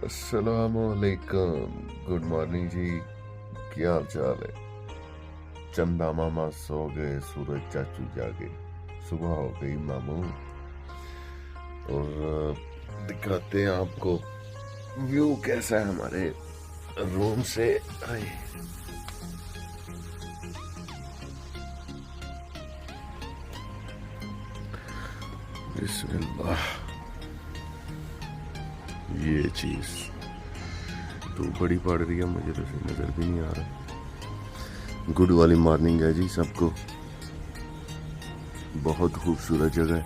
अस्सलामुअलैकुम, good morning जी। क्या हाल चाल है? चंदा मामा सो गए, सूरज चाचू जागे, सुबह हो गई मामू। और दिखाते हैं आपको व्यू कैसा है हमारे रूम से। आए बिस्मिल्लाह। ये चीज तो बड़ी पड़ रही है, मुझे तो नजर भी नहीं आ रहा। गुड वाली मॉर्निंग है जी सबको। बहुत खूबसूरत जगह है,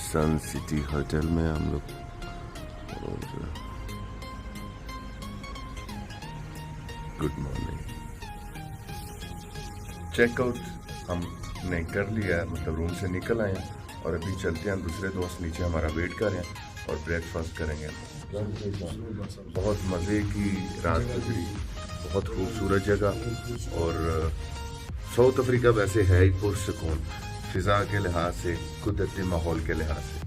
सन सिटी होटल में हम लोग। और गुड मॉर्निंग। चेकआउट हमने कर लिया है, मतलब रूम से निकल आए हैं और अभी चलते हैं। दूसरे दोस्त नीचे हमारा वेट कर रहे हैं और ब्रेकफास्ट करेंगे। बहुत मज़े की रात गुजरी, बहुत खूबसूरत जगह। और साउथ अफ्रीका वैसे है ही पुरसकून, फिजा के लिहाज से, कुदरती माहौल के लिहाज से।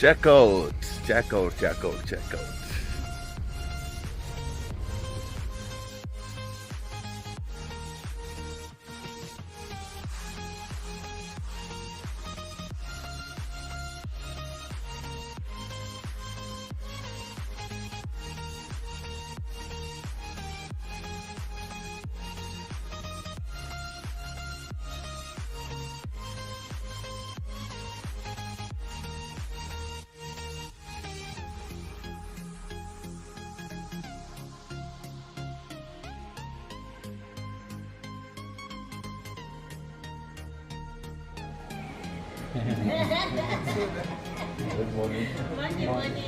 Checkout checkout checkout checkout. Good morning. Morning.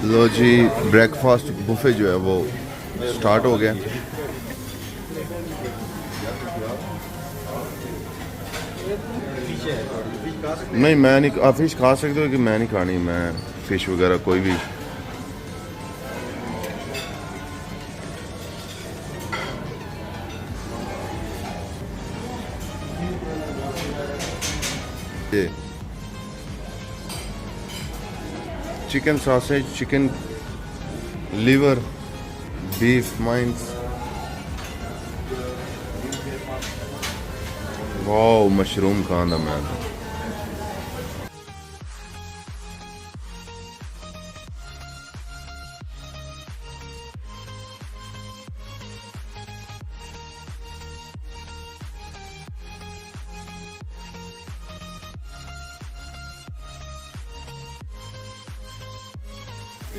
लो जी, ब्रेकफास्ट बुफे जो है वो स्टार्ट हो गया। नहीं, मैं नहीं, आप फिश खा सकते हो कि मैं नहीं खानी। मैं फिश वगैरह कोई भी। ये chicken sausage, chicken liver, beef mines, wow, mushroom खाना मैं।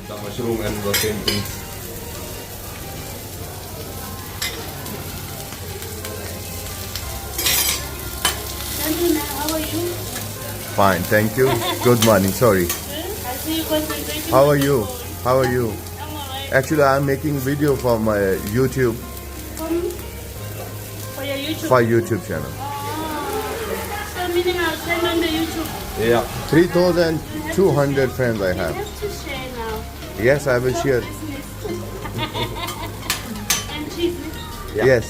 The mushroom and the same things. How are you? Fine, thank you. Good morning. Sorry. I see you concentrating. How are you? How are you? I'm alright. Actually, I'm making video for my YouTube, For your YouTube. for YouTube channel. So meaning I'll send on the YouTube. Yeah. 3,200 friends I You have. have to share now. Yes, I will share. Business. And cheese. Yes.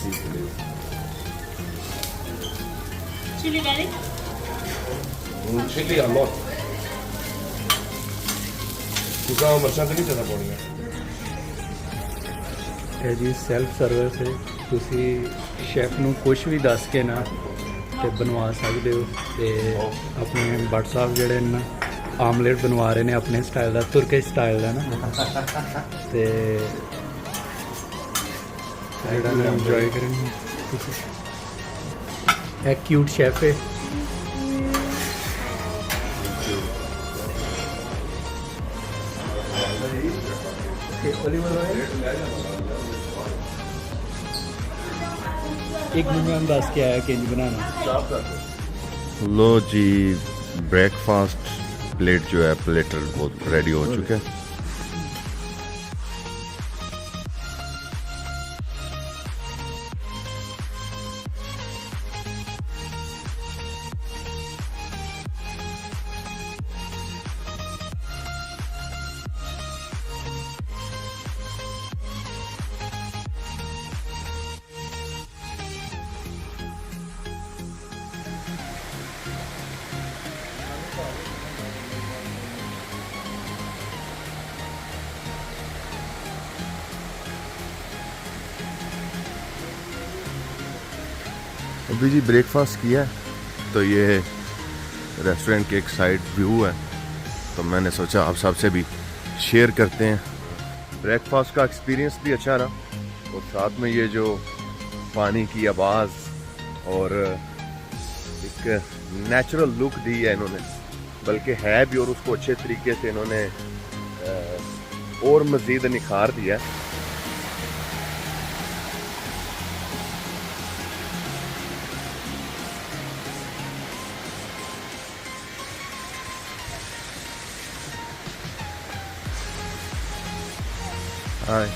Chili garlic. Chili a lot. ਕਿਉਂਕਿ ਮਰਚਾਂ ਤੇ ਨਹੀਂ ਜ਼ਿਆਦਾ ਪਾਉਣੀਆਂ। ਇਹ ਜੀ self service ਹੈ, ਤੁਸੀਂ chef ਨੂੰ ਕੁਝ ਵੀ ਦੱਸ ਕੇ ਨਾ ਤੇ ਬਣਵਾ ਸਕਦੇ ਹੋ। ਤੇ ਆਪਣੇ WhatsApp ਜਿਹੜੇ ਨੇ ਆਮਲੇਟ ਬਣਵਾ ਰਹੇ ਨੇ ਆਪਣੇ ਸਟਾਈਲ ਦਾ, ਤੁਰਕਿਸ਼ ਸਟਾਈਲ ਦਾ ਨਾ, ਤੇ ਜਿਹੜਾ ਨਾ ਇੰਜੋਏ ਕਰਨਗੇ ਤੁਸੀਂ। ਇਹ ਕਿਊਟ ਸ਼ੈਫ ਹੈ। एक मिनट में दस के आया कि बनाना। लो जी, ब्रेकफास्ट प्लेट जो है, प्लेटर वो रेडी हो चुका है। अभी जी ब्रेकफास्ट किया है, तो ये रेस्टोरेंट के एक साइड व्यू है, तो मैंने सोचा आप सबसे भी शेयर करते हैं। ब्रेकफास्ट का एक्सपीरियंस भी अच्छा रहा और साथ में ये जो पानी की आवाज़ और एक नेचुरल लुक दी है इन्होंने, बल्कि है भी, और उसको अच्छे तरीके से इन्होंने और मज़ीद निखार दिया है। Hi,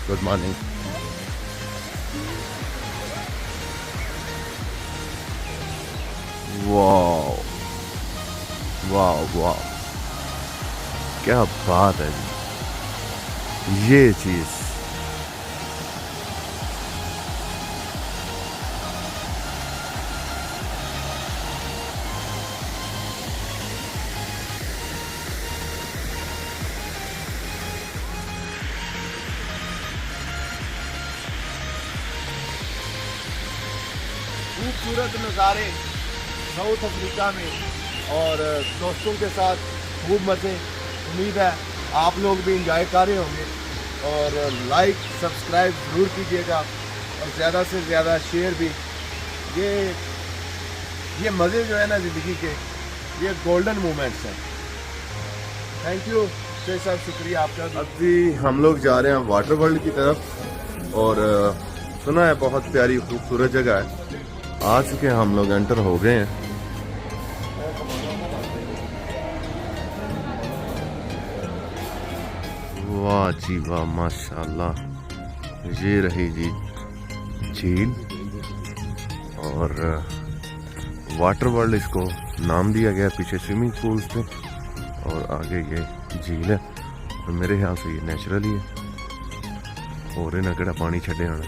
good morning. Wow wow wow, क्या बात है जी, ये चीज़। खूबसूरत नज़ारे साउथ अफ्रीका में, और दोस्तों के साथ खूब मज़े। उम्मीद है आप लोग भी इंजॉय कर रहे होंगे, और लाइक सब्सक्राइब ज़रूर कीजिएगा और ज़्यादा से ज़्यादा शेयर भी। ये मज़े जो है ना ज़िंदगी के, ये गोल्डन मोमेंट्स हैं। थैंक यू शेख साहब, शुक्रिया आपका। अभी हम लोग जा रहे हैं वाटर वर्ल्ड की तरफ, और सुना है बहुत प्यारी खूबसूरत जगह है। आ चुके हैं हम लोग, एंटर हो गए हैं। वाह जी वाह, माशाल्लाह। ये रही जी झील, और वाटर वर्ल्ड इसको नाम दिया गया। पीछे स्विमिंग पूल्स थे और आगे ये झील है, और मेरे ख्याल से ये नेचुरल ही है, और इन्हें केड़ा पानी छड़े आना।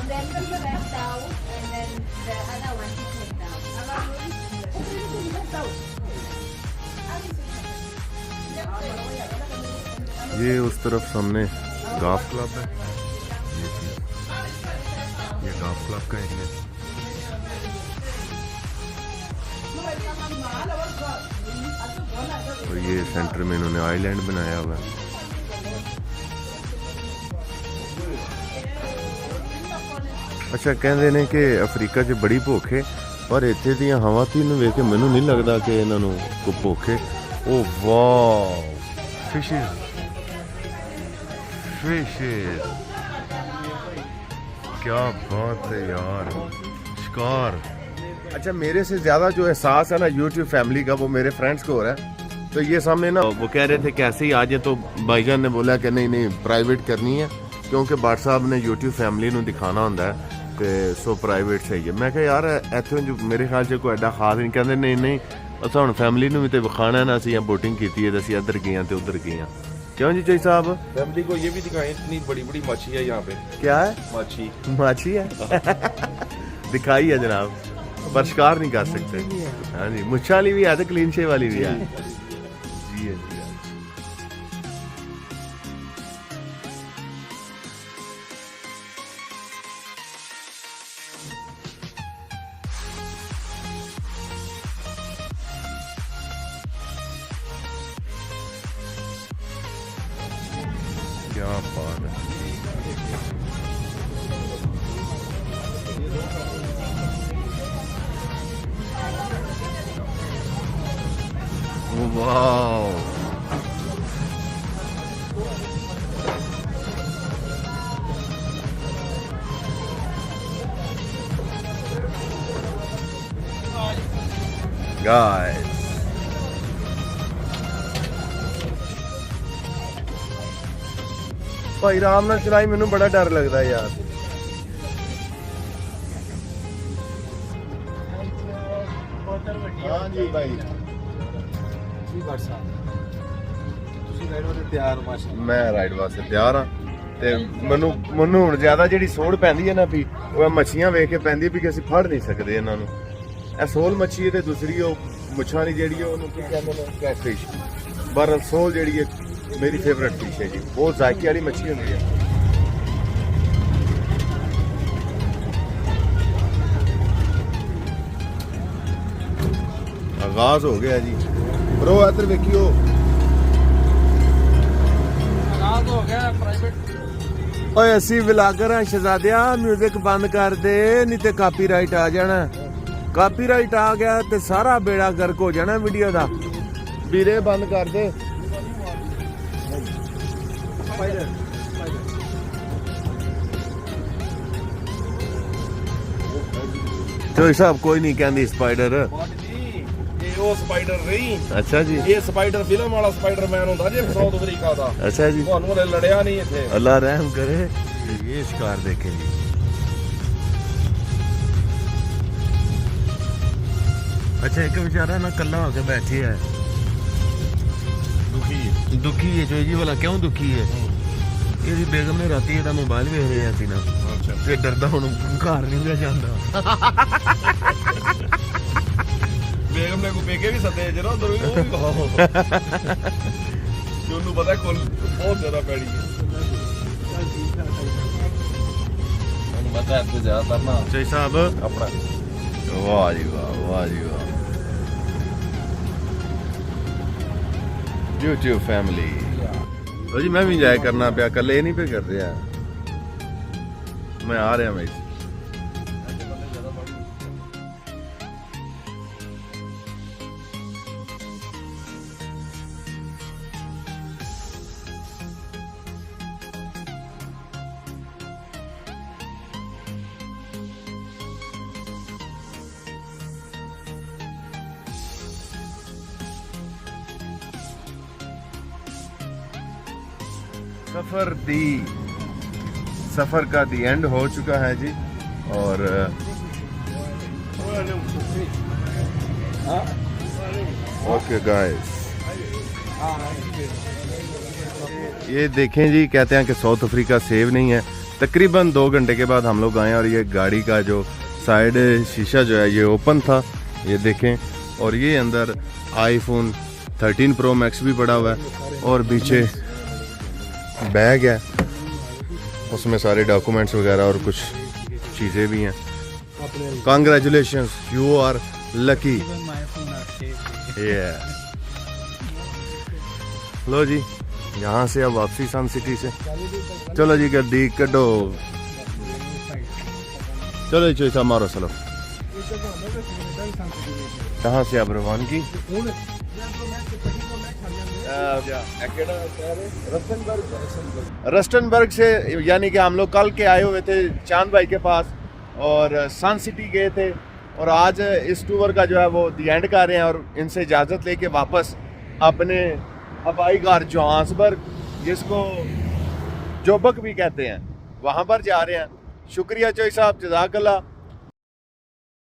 Then put the back down, and then the other one to take down. ये उस तरफ सामने गाफ क्लब है, ये गाफ क्लब का एरिया। और ये सेंटर में इन्होंने आइलैंड बनाया हुआ है। अच्छा, कहते ने कि अफ्रीका 'ਚ बड़ी भुख है, पर इत्थे दी हवा तीन वेख के मैनू नहीं लगता कि इन्हों को भुख है। ओ वाह, फिशेस फिशेस, क्या बात है यार, शिकार। अच्छा, मेरे से ज़्यादा जो एहसास है ना यूट्यूब फैमिली का, वो मेरे फ्रेंड्स को हो रहा है। तो ये सामने ना वो कह रहे थे कैसे ही आ जाए, तो भाईजान ने बोला कि नहीं नहीं प्राइवेट करनी है, क्योंकि बाट साहब ने यूट्यूब फैमिली को दिखाना होंगे, तो सो प्राइवेट सही है। मैं कहा यार इतों जो मेरे ख्याल से कोई एडा खास नहीं। कहते नहीं नहीं, अस हम फैमिली भी तो विखाना है ना, असं बोटिंग की है, तो असं इधर गए तो उधर गए। क्यों जी चाहिए साहब? फैमिली को ये भी दिखाएं, इतनी बड़ी बड़ी मच्छी है यहाँ पे। क्या है? मच्छी माछी है। दिखाई है जनाब, पर शिकार नहीं कर सकते। हाँ जी, मुच्छा वाली भी है तो क्लीन शेव वाली भी है। जी है जी। क्या बात है। वाओ, गाइस, भाई राम नाल चलाई, मैनू बड़ा डर लगता है यार। हाँ जी भाई, मैं राइड वास्ते तैयार हाँ। ਤੇ ਮੈਨੂੰ ਹੁਣ ਜ਼ਿਆਦਾ ਜਿਹੜੀ ਸੋੜ ਪੈਂਦੀ ਹੈ ਨਾ ਵੀ ਉਹ ਮੱਛੀਆਂ ਵੇਖ ਕੇ ਪੈਂਦੀ ਵੀ ਕਿ ਅਸੀਂ ਫੜ ਨਹੀਂ ਸਕਦੇ ਇਹਨਾਂ ਨੂੰ। ਇਹ ਸੋਲ ਮੱਛੀ ਹੈ ਤੇ ਦੂਸਰੀ ਉਹ ਮੁੱਛਾਂ ਦੀ ਜਿਹੜੀ ਉਹਨੂੰ ਕੀ ਕਹਿੰਦੇ ਨੇ ਕੈਟਫਿਸ਼। ਪਰ ਸੋਲ ਜਿਹੜੀ ਹੈ ਮੇਰੀ ਫੇਵਰਟ ਫਿਸ਼ ਹੈ ਜੀ, ਬਹੁਤ ਜ਼ਾਇਕੇ ਵਾਲੀ ਮੱਛੀ ਹੁੰਦੀ ਹੈ। ਆਗਾਜ਼ ਹੋ ਗਿਆ ਜੀ ਬ్రో, ਇੱਧਰ ਵੇਖਿਓ ਆਗਾਜ਼ ਹੋ ਗਿਆ ਪ੍ਰਾਈਵੇਟ। ਓਏ ਅਸੀਂ ਵਲੌਗਰ ਆ ਸ਼ਹਜ਼ਾਦਿਆ, ਮਿਊਜ਼ਿਕ ਬੰਦ ਕਰ ਦੇ ਨਹੀਂ ਤੇ ਕਾਪੀਰਾਈਟ ਆ ਜਾਣਾ। ਕਾਪੀਰਾਈਟ ਆ ਗਿਆ ਤੇ ਸਾਰਾ ਬੇੜਾ ਗਰਕ ਹੋ ਜਾਣਾ ਵੀਡੀਓ ਦਾ। ਵੀਰੇ ਬੰਦ ਕਰ ਦੇ। ਚੋਈ ਸਾਹਿਬ ਕੋਈ ਨਹੀਂ ਕਹਿੰਦੀ ਸਪਾਈਡਰ। ਇਹ ਉਹ ਸਪਾਈਡਰ ਨਹੀਂ। ਅੱਛਾ ਜੀ, ਇਹ ਸਪਾਈਡਰ ਫਿਲਮ ਵਾਲਾ ਸਪਾਈਡਰਮੈਨ ਹੁੰਦਾ ਜੀ ਸਾਊਥ ਅਫਰੀਕਾ ਦਾ। ਅੱਛਾ ਜੀ, ਤੁਹਾਨੂੰ ਹਲੇ ਲੜਿਆ ਨਹੀਂ ਇੱਥੇ। ਅੱਲਾ ਰਹਿਮ करे। ये शिकार देखें जी, अच्छा एक बेचारा ना कल्ला होके बैठे है, दुखी है जो जी वाला। क्यों दुखी है? ਇਹਦੀ ਬੇਗਮ ਨੇ ਰਾਤੀ ਇਹਦਾ ਮੋਬਾਈਲ ਵੇਖ ਰਿਹਾ ਸੀ ਨਾ, ਤੇ ਡਰਦਾ ਹੁਣ ਘਰ ਨਹੀਂ ਗਿਆ ਜਾਂਦਾ। ਬੇਗਮ ਨੇ ਕੋ ਪੇਕੇ ਵੀ ਸੱਦੇ ਜਰਾ ਉਧਰ ਵੀ ਉਹ ਵੀ ਕਹਾਓ ਕਿ ਉਹਨੂੰ ਪਤਾ ਕੋਲ ਬਹੁਤ ਜ਼ਿਆਦਾ ਪੈੜੀ ਹੈ। ਉਹਨੂੰ ਪਤਾ ਹੈ ਤੂੰ ਜ਼ਿਆਦਾ ਨਾ ਜੈ ਸਾਹਿਬ ਆਪਣਾ। ਵਾਹ ਜੀ ਵਾਹ, ਵਾਹ ਜੀ ਵਾਹ। YouTube family. ਲੋ ਜੀ ਮੈਂ ਵੀ ਇੰਜੋਏ ਕਰਨਾ ਪਿਆ, ਕੱਲੇ ਨਹੀਂ ਪੇ ਕਰ ਰਿਹਾ। ਮੈਂ ਆ ਰਿਹਾ ਮੈਂ। सफर का दी एंड हो चुका है जी। और ओके गाइस, ये देखें जी, कहते हैं कि साउथ अफ्रीका सेव नहीं है। तकरीबन 2 घंटे के बाद हम लोग आए और ये गाड़ी का जो साइड शीशा जो है ये ओपन था, ये देखें। और ये अंदर आईफोन 13 प्रो मैक्स भी पड़ा हुआ है और पीछे बैग है, उसमें सारे डॉक्यूमेंट्स वगैरह और कुछ चीज़ें भी हैं। Congratulations, you are lucky. लो जी, यहाँ से अब वापसी सन सिटी से। चलो जी गड्डी कड्डो, चलो जी चोइसा मारो चलो। कहाँ से अब रवानगी? रस्टनबर्ग से, यानी कि हम लोग कल के आए हुए थे चांद भाई के पास और सन सिटी गए थे, और आज इस टूर का जो है वो दी एंड कर रहे हैं और इनसे इजाज़त लेके वापस अपने हवाई घर जोहान्सबर्ग, जिसको जोबक भी कहते हैं, वहाँ पर जा रहे हैं। शुक्रिया चोई साहब, जज़ाकल्लाह।